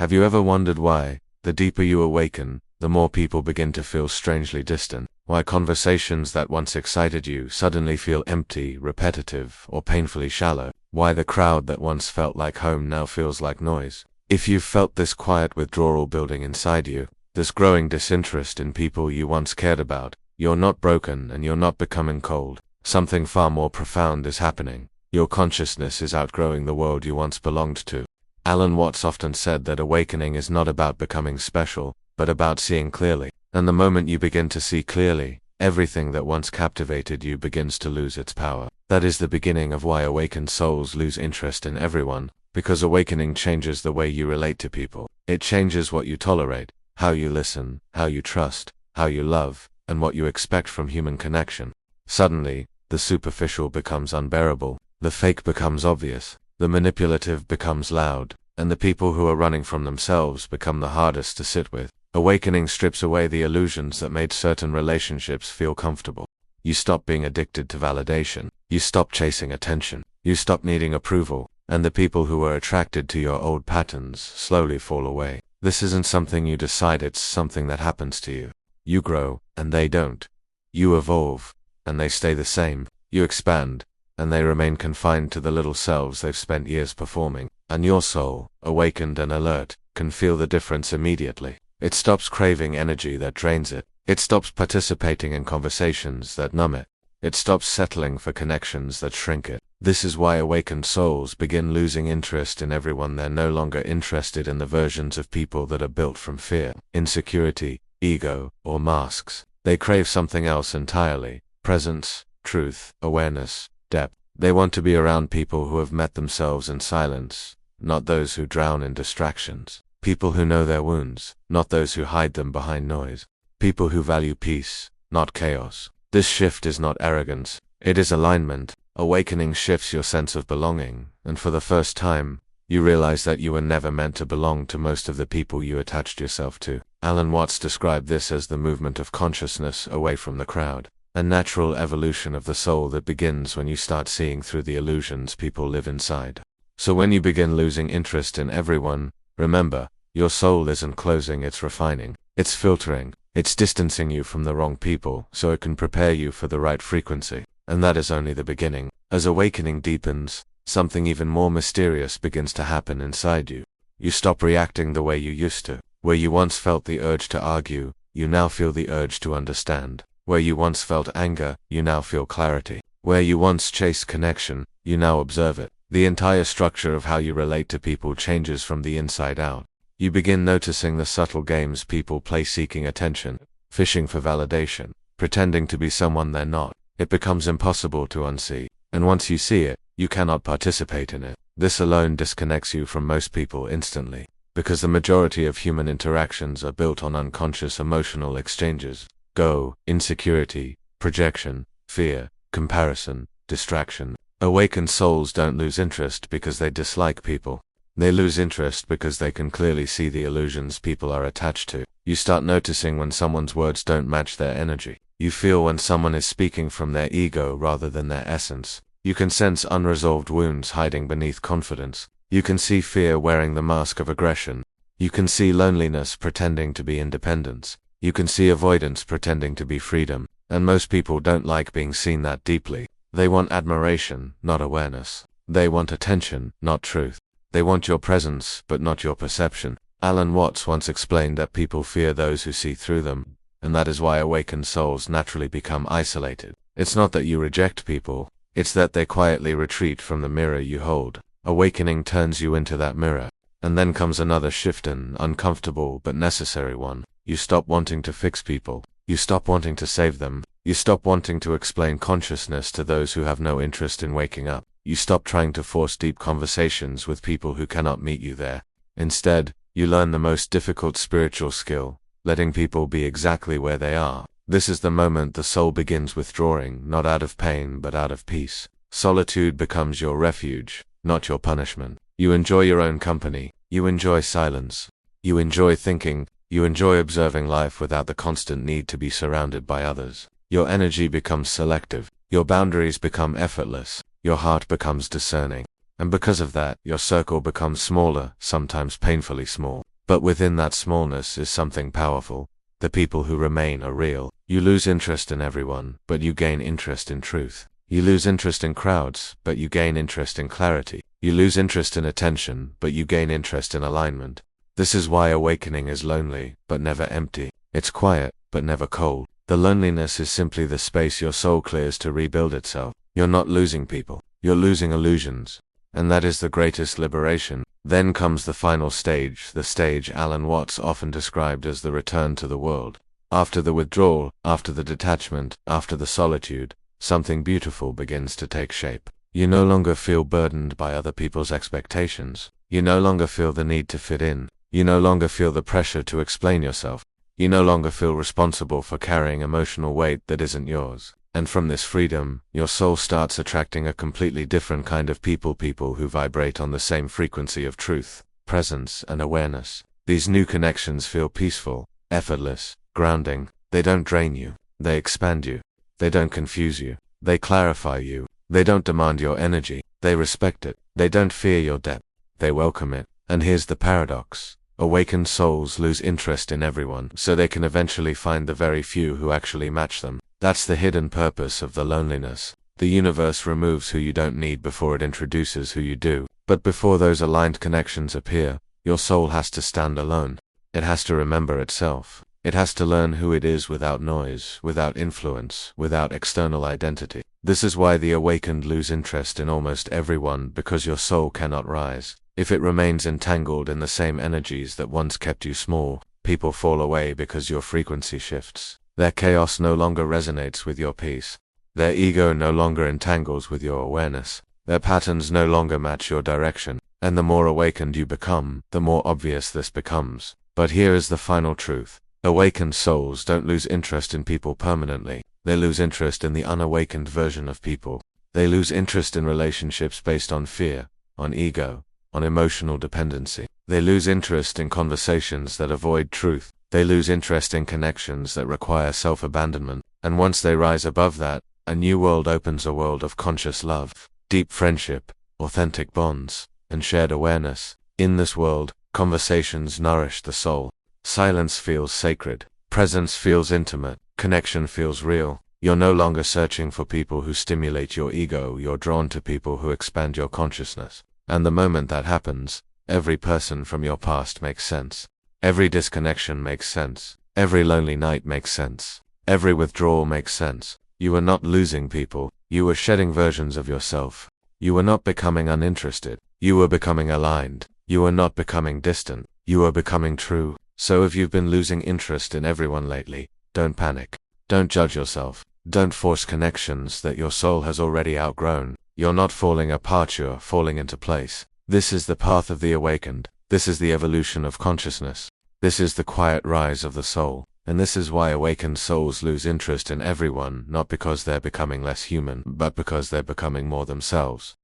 Have you ever wondered why, the deeper you awaken, the more people begin to feel strangely distant? Why conversations that once excited you suddenly feel empty, repetitive, or painfully shallow? Why the crowd that once felt like home now feels like noise? If you've felt this quiet withdrawal building inside you, this growing disinterest in people you once cared about, you're not broken and you're not becoming cold. Something far more profound is happening. Your consciousness is outgrowing the world you once belonged to. Alan Watts often said that awakening is not about becoming special, but about seeing clearly. And the moment you begin to see clearly, everything that once captivated you begins to lose its power. That is the beginning of why awakened souls lose interest in everyone, because awakening changes the way you relate to people. It changes what you tolerate, how you listen, how you trust, how you love, and what you expect from human connection. Suddenly, the superficial becomes unbearable, the fake becomes obvious, the manipulative becomes loud, and the people who are running from themselves become the hardest to sit with. Awakening strips away the illusions that made certain relationships feel comfortable. You stop being addicted to validation. You stop chasing attention. You stop needing approval, and the people who were attracted to your old patterns slowly fall away. This isn't something you decide, it's something that happens to you. You grow, and they don't. You evolve, and they stay the same. You expand, and they remain confined to the little selves they've spent years performing. And your soul, awakened and alert, can feel the difference immediately. It stops craving energy that drains it. It stops participating in conversations that numb it. It stops settling for connections that shrink it. This is why awakened souls begin losing interest in everyone. They're no longer interested in the versions of people that are built from fear, insecurity, ego, or masks. They crave something else entirely: presence, truth, awareness, depth. They want to be around people who have met themselves in silence, not those who drown in distractions. People who know their wounds, not those who hide them behind noise. People who value peace, not chaos. This shift is not arrogance, it is alignment. Awakening shifts your sense of belonging, and for the first time, you realize that you were never meant to belong to most of the people you attached yourself to. Alan Watts described this as the movement of consciousness away from the crowd, a natural evolution of the soul that begins when you start seeing through the illusions people live inside. So when you begin losing interest in everyone, remember, your soul isn't closing, it's refining. It's filtering. It's distancing you from the wrong people so it can prepare you for the right frequency. And that is only the beginning. As awakening deepens, something even more mysterious begins to happen inside you. You stop reacting the way you used to. Where you once felt the urge to argue, you now feel the urge to understand. Where you once felt anger, you now feel clarity. Where you once chased connection, you now observe it. The entire structure of how you relate to people changes from the inside out. You begin noticing the subtle games people play, seeking attention, fishing for validation, pretending to be someone they're not. It becomes impossible to unsee, and once you see it, you cannot participate in it. This alone disconnects you from most people instantly, because the majority of human interactions are built on unconscious emotional exchanges. Insecurity, projection, fear, comparison, distraction. Awakened souls don't lose interest because they dislike people. They lose interest because they can clearly see the illusions people are attached to. You start noticing when someone's words don't match their energy. You feel when someone is speaking from their ego rather than their essence. You can sense unresolved wounds hiding beneath confidence. You can see fear wearing the mask of aggression. You can see loneliness pretending to be independence. You can see avoidance pretending to be freedom. And most people don't like being seen that deeply. They want admiration, not awareness. They want attention, not truth. They want your presence, but not your perception. Alan Watts once explained that people fear those who see through them, and that is why awakened souls naturally become isolated. It's not that you reject people, it's that they quietly retreat from the mirror you hold. Awakening turns you into that mirror. And then comes another shift, an uncomfortable but necessary one. You stop wanting to fix people. You stop wanting to save them. You stop wanting to explain consciousness to those who have no interest in waking up. You stop trying to force deep conversations with people who cannot meet you there. Instead, you learn the most difficult spiritual skill, letting people be exactly where they are. This is the moment the soul begins withdrawing, not out of pain but out of peace. Solitude becomes your refuge, not your punishment. You enjoy your own company. You enjoy silence. You enjoy thinking. You enjoy observing life without the constant need to be surrounded by others. Your energy becomes selective. Your boundaries become effortless. Your heart becomes discerning. And because of that, your circle becomes smaller, sometimes painfully small. But within that smallness is something powerful. The people who remain are real. You lose interest in everyone, but you gain interest in truth. You lose interest in crowds, but you gain interest in clarity. You lose interest in attention, but you gain interest in alignment. This is why awakening is lonely, but never empty. It's quiet, but never cold. The loneliness is simply the space your soul clears to rebuild itself. You're not losing people. You're losing illusions. And that is the greatest liberation. Then comes the final stage, the stage Alan Watts often described as the return to the world. After the withdrawal, after the detachment, after the solitude, something beautiful begins to take shape. You no longer feel burdened by other people's expectations. You no longer feel the need to fit in. You no longer feel the pressure to explain yourself. You no longer feel responsible for carrying emotional weight that isn't yours. And from this freedom, your soul starts attracting a completely different kind of people who vibrate on the same frequency of truth, presence, and awareness. These new connections feel peaceful, effortless, grounding. They don't drain you. They expand you. They don't confuse you. They clarify you. They don't demand your energy. They respect it. They don't fear your depth. They welcome it. And here's the paradox. Awakened souls lose interest in everyone, so they can eventually find the very few who actually match them. That's the hidden purpose of the loneliness. The universe removes who you don't need before it introduces who you do. But before those aligned connections appear, your soul has to stand alone. It has to remember itself. It has to learn who it is without noise, without influence, without external identity. This is why the awakened lose interest in almost everyone, because your soul cannot rise. If it remains entangled in the same energies that once kept you small, people fall away because your frequency shifts. Their chaos no longer resonates with your peace. Their ego no longer entangles with your awareness. Their patterns no longer match your direction. And the more awakened you become, the more obvious this becomes. But here is the final truth. Awakened souls don't lose interest in people permanently. They lose interest in the unawakened version of people. They lose interest in relationships based on fear, on ego, on emotional dependency. They lose interest in conversations that avoid truth. They lose interest in connections that require self-abandonment. And once they rise above that, a new world opens, a world of conscious love, deep friendship, authentic bonds, and shared awareness. In this world, conversations nourish the soul. Silence feels sacred. Presence feels intimate. Connection feels real. You're no longer searching for people who stimulate your ego. You're drawn to people who expand your consciousness. And the moment that happens, every person from your past makes sense. Every disconnection makes sense. Every lonely night makes sense. Every withdrawal makes sense. You were not losing people. You were shedding versions of yourself. You were not becoming uninterested. You were becoming aligned. You were not becoming distant. You were becoming true. So if you've been losing interest in everyone lately, don't panic. Don't judge yourself. Don't force connections that your soul has already outgrown. You're not falling apart, you're falling into place. This is the path of the awakened. This is the evolution of consciousness. This is the quiet rise of the soul. And this is why awakened souls lose interest in everyone, not because they're becoming less human, but because they're becoming more themselves.